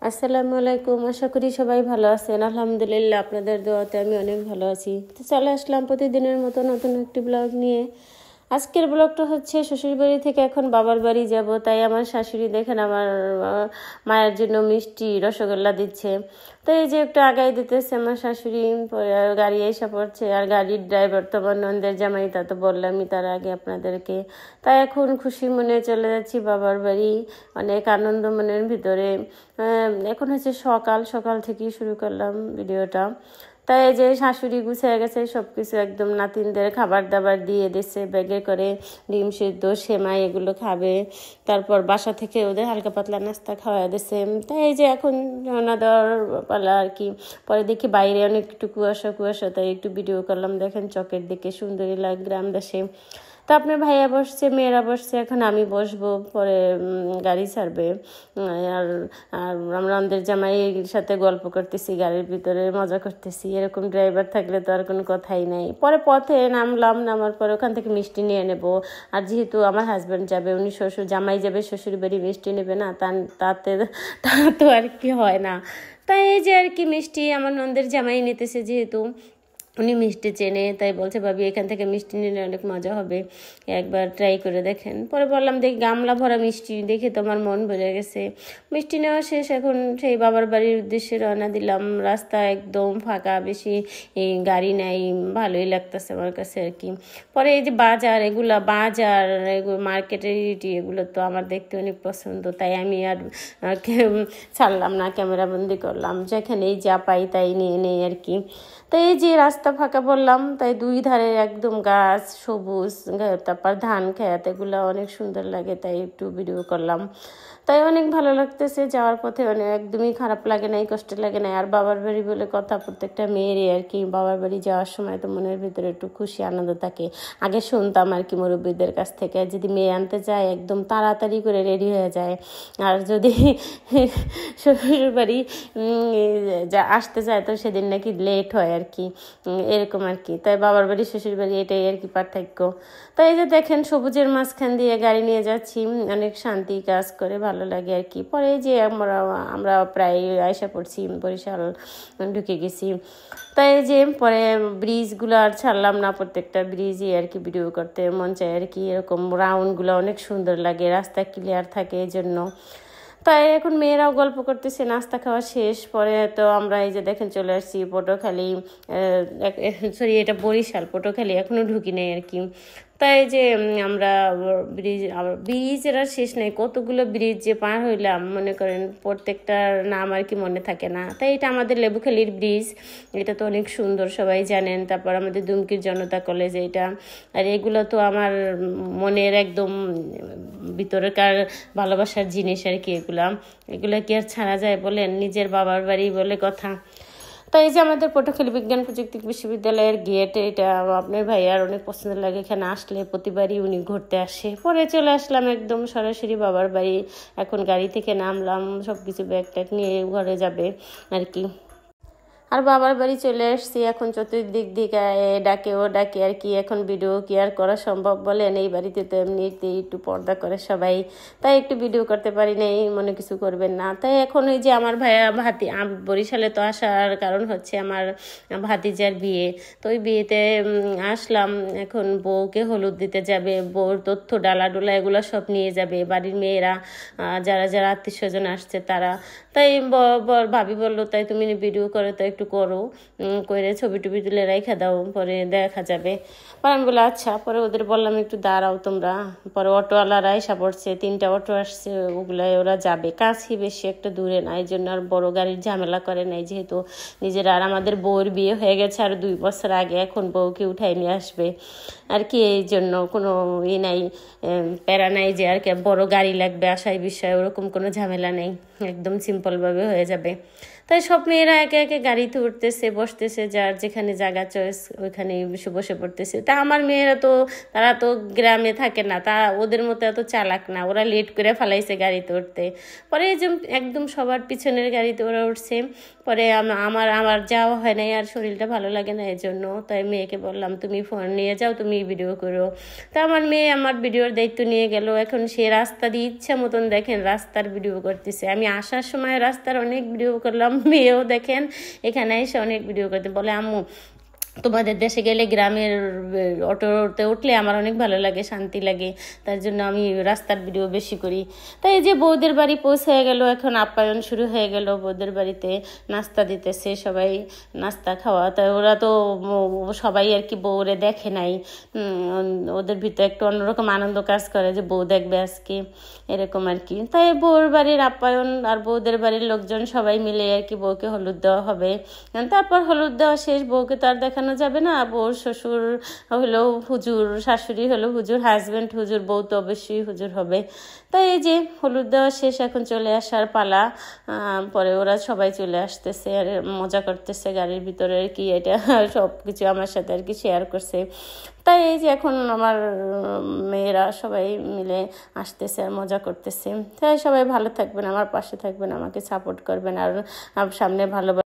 আসসালামু আলাইকুম। আশা করি সবাই ভালো আছেন। আলহামদুলিল্লাহ, আপনাদের দোয়াতে আমি অনেক ভালো আছি। তো চলে আসলাম প্রতিদিনের মতো নতুন একটি ব্লগ নিয়ে। আজকের ব্লগটা হচ্ছে শ্বশুরবাড়ি থেকে এখন বাবার বাড়ি যাব, তাই আমার শাশুড়ি দেখেন আমার মায়ের জন্য মিষ্টি রসগোল্লা দিচ্ছে। তো এই যে একটু আগাই দিতেছে আমার শাশুড়ি, পরে গাড়ি এসে পড়ছে। আর গাড়ির ড্রাইভার তো আমার নন্দের জামাই, তা তো বললামই তার আগে আপনাদেরকে। তাই এখন খুশি মনে চলে যাচ্ছি বাবার বাড়ি, অনেক আনন্দ মনের ভিতরে। এখন হচ্ছে সকাল সকাল থেকেই শুরু করলাম ভিডিওটা। তাই এই যে শাশুড়ি গুছিয়ে গেছে সব কিছু, একদম নাতিনদের খাবার দাবার দিয়ে দিচ্ছে ব্যাগে করে, ডিম সিদ্ধ সেমাই এগুলো খাবে। তারপর বাসা থেকে ওদের হালকা পাতলা নাস্তা খাওয়া দিচ্ছে। তাই এই যে এখন রওনা দেওয়ার পালা আর কি। পরে দেখি বাইরে অনেক একটু কুয়াশা কুয়াশা, তাই একটু ভিডিও করলাম। দেখেন চকের দিকে সুন্দরী লাগে গ্রাম দেশে। তো আপনার ভাইয়া বসছে, মেয়েরা বসছে, এখন আমি বসবো, পরে গাড়ি ছাড়বে। আর আর আমরা আমাদের জামাইয়ের সাথে গল্প করতেছি, গাড়ির ভিতরে মজা করতেছি। এরকম ড্রাইভার থাকলে তো আর কোনো কথাই নাই। পরে পথে নামলাম, নামার পরে ওখান থেকে মিষ্টি নিয়ে নেব। আর যেহেতু আমার হাজব্যান্ড যাবে, উনি জামাই যাবে শ্বশুর বাড়ি, মিষ্টি নেবে না, তাতে তা তো আর কি হয় না। তাই এই যে আর কি মিষ্টি আমার নন্দের জামাই নিতেছে, যেহেতু উনি মিষ্টি চেনে, তাই বলছে ভাবি এখান থেকে মিষ্টি নিলে অনেক মজা হবে, একবার ট্রাই করে দেখেন। পরে বললাম দেখি, গামলা ভরা মিষ্টি দেখে তোমার মন ভরে গেছে। মিষ্টি নেওয়া শেষ, এখন সেই বাবার বাড়ির উদ্দেশ্যে রওনা দিলাম। রাস্তা একদম ফাঁকা, বেশি এই গাড়ি নাই, ভালোই লাগতেছে আমার কাছে আর কি। পরে এই যে বাজার, বাজার মার্কেটের এগুলো তো আমার দেখতে অনেক পছন্দ, তাই আমি আর ছাড়লাম না, ক্যামেরা বন্দি করলাম। যেখানেই যা পাই তাই নিয়ে নেই আর কি। তাই এই যে রাস্তা ফাঁকা বললাম, তাই দুই ধারে একদম গাছ সবুজ, তারপর ধান খেত, এগুলো অনেক সুন্দর লাগে, তাই একটু ভিডিও করলাম। তাই অনেক ভালো লাগতেছে, যাওয়ার পথে একদমই খারাপ লাগে নাই, কষ্ট লাগে নাই। আর বাবার বাড়ি বলে কথা, প্রত্যেকটা মেয়েরই আর কি বাবার বাড়ি যাওয়ার সময় তো মনের ভিতরে একটু খুশি আনন্দ থাকে। আগে শুনতাম আর কি মুরব্বীদের কাছ থেকে, যদি মেয়ে আনতে যায় একদম তাড়াতাড়ি করে রেডি হয়ে যায়, আর যদি শ্বশুর বাড়ি আসতে চায় তো সেদিন নাকি লেট হয় আর কি, এরকম আর কি। তাই বাবার বাড়ি শ্বশুর বাড়ি এটাই আর কি পার্থক্য। তাই যে দেখেন সবুজের মাঝখান দিয়ে গাড়ি নিয়ে যাচ্ছি, অনেক শান্তি কাজ করে, ভালো লাগে আর কি। পরে যে আমরা প্রায় আয়সা পড়ছি, বরিশাল ঢুকে গেছি। তাই যে পরে ব্রিজগুলো আর ছাড়লাম না, প্রত্যেকটা ব্রিজই আর কি ভিডিও করতে মন চায় আর কি। এরকম রাউন্ডগুলো অনেক সুন্দর লাগে, রাস্তা ক্লিয়ার থাকে এই জন্য। তাই এখন মেয়েরাও গল্প করতেছে, নাস্তা খাওয়া শেষ। পরে তো আমরা এই যে দেখেন চলে আসছি পটুয়াখালী, এটা বরিশাল, পটুয়াখালী এখনও ঢুকি নেই আর কি। তাই যে আমরা ব্রিজের আর শেষ নেই, কতগুলো ব্রিজ যে পার হইলাম, মনে করেন প্রত্যেকটার নাম আর কি মনে থাকে না। তাই এটা আমাদের লেবুখালীর ব্রিজ, এটা তো অনেক সুন্দর, সবাই জানেন। তারপর আমাদের দুমকির জনতা কলেজ এটা। আর এগুলো তো আমার মনের একদম ভিতরকার ভালোবাসার জিনিস আর কি। এগুলা কি আর ছাড়া যায় বলেন, নিজের বাবার বাড়ি বলে কথা। তাই এই যে আমাদের পটুয়াখালী বিজ্ঞান প্রযুক্তি বিশ্ববিদ্যালয়ের গেট, এটা আপনার ভাইয়ার অনেক পছন্দ লাগে, এখানে আসলে প্রতিবারই উনি ঘুরতে আসে। পরে চলে আসলাম একদম সরাসরি বাবার বাড়ি। এখন গাড়ি থেকে নামলাম, সব কিছু ব্যাগ ট্যাগ নিয়ে ঘরে যাবে আর কি। আর বাবার বাড়ি চলে আসছি, এখন চতুর্দিক দিকে ডাকে ও ডাকে আর কি। এখন ভিডিও কি আর করা সম্ভব বলেন, এই বাড়িতে তো এমনিতেই একটু পর্দা করে সবাই, তাই একটু ভিডিও করতে পারি নাই, মনে কিছু করবেন না। তাই এখন ওই যে আমার ভাইয়া বরিশালে তো আসার কারণ হচ্ছে আমার ভাতিজার বিয়ে, তো ওই বিয়েতে আসলাম। এখন বউকে হলুদ দিতে যাবে, বউর তথ্য ডালা ডোলা এগুলো সব নিয়ে যাবে বাড়ির মেয়েরা, যারা যারা আত্মীয় স্বজন আসছে তারা। তাই ভাবি বললো তাই তুমি ভিডিও করে তো একটু করো, করে ছবি টবি তুলে রেখে দাও, পরে দেখা যাবে। পরে আমি বললাম আচ্ছা। পরে ওদের বললাম একটু দাঁড়াও তোমরা। পরে অটোওয়ালারা এসে পড়ছে, 3টা অটো আসছে, ওগুলাই ওরা যাবে, কাছে বেশি একটা দূরে না, এই জন্য আর বড় গাড়ির ঝামেলা করে নাই, যেহেতু নিজেরা। আর আমাদের বউর বিয়ে হয়ে গেছে আর 2 বছর আগে, এখন বউকে উঠাই নিয়ে আসবে আর কি। এই জন্য কোনো নাই, প্যারা নাই যে আর কি বড় গাড়ি লাগবে আশায় বিষয়ে, ওরকম কোনো ঝামেলা নেই, একদম সিম্পলভাবে হয়ে যাবে। তাই সব মেয়েরা একে একে গাড়ি গাড়িতে উঠতেছে, বসতেছে, যার যেখানে জায়গা চয়েস ওইখানে বসে বসে পড়তেছে। তা আমার মেয়েরা তো, তারা তো গ্রামে থাকে না, তা ওদের মতো এত চালাক না, ওরা লেট করে ফেলাইছে গাড়িতে উঠতে। পরে এই যে একদম সবার পিছনের গাড়িতে ওরা উঠছে। পরে আমার আমার যাওয়া হয় নাই, আর শরীরটা ভালো লাগে না এই জন্য। তাই মেয়েকে বললাম তুমি ফোন নিয়ে যাও, তুমি ভিডিও করো। তা আমার মেয়ে আমার ভিডিওর দায়িত্ব নিয়ে গেল। এখন সে রাস্তা দিয়ে ইচ্ছা মতন দেখেন রাস্তার ভিডিও করতেছে। আমি আসার সময় রাস্তার অনেক ভিডিও করলাম, মেয়েও দেখেন এখানে এসে অনেক ভিডিও করতে। বলে আম্মু তোমাদের দেশে গেলে গ্রামের অটোতে উঠলে আমার অনেক ভালো লাগে, শান্তি লাগে, তার জন্য আমি রাস্তার ভিডিও বেশি করি। তাই এই যে বউদের বাড়ি পৌঁছে গেল, এখন আপ্যায়ন শুরু হয়ে গেল। বউদের বাড়িতে নাস্তা দিতেছে, সবাই নাস্তা খাওয়া। তাই ওরা তো সবাই আর কি বউরে দেখে নাই, ওদের ভিতরে একটু অন্যরকম আনন্দ কাজ করে যে বউ দেখবে আজকে, এরকম আর কি। তাই বউর বাড়ির আপ্যায়ন আর বউদের বাড়ির লোকজন সবাই মিলে আর কি বউকে হলুদ দেওয়া হবে। তারপর হলুদ দেওয়া শেষ, বউকে তো আর দেখানো যাবে না। বউর শ্বশুর হলো হুজুর, শাশুড়ি হলো হুজুর, হাজব্যান্ড হুজুর, বউ তো অবশ্যই হুজুর হবে। তাই এই যে হলুদ দেওয়া শেষ, এখন চলে আসার পালা। পরে ওরা সবাই চলে আসতেছে আর মজা করতেছে গাড়ির ভিতরে আর কি, এটা সব কিছু আমার সাথে আর কি শেয়ার করছে। তাই এই যে এখন আমার মেয়েরা সবাই মিলে আসতেছে আর মজা করতেছে। তাই সবাই ভালো থাকবেন, আমার পাশে থাকবেন, আমাকে সাপোর্ট করবেন, আর সামনে ভালো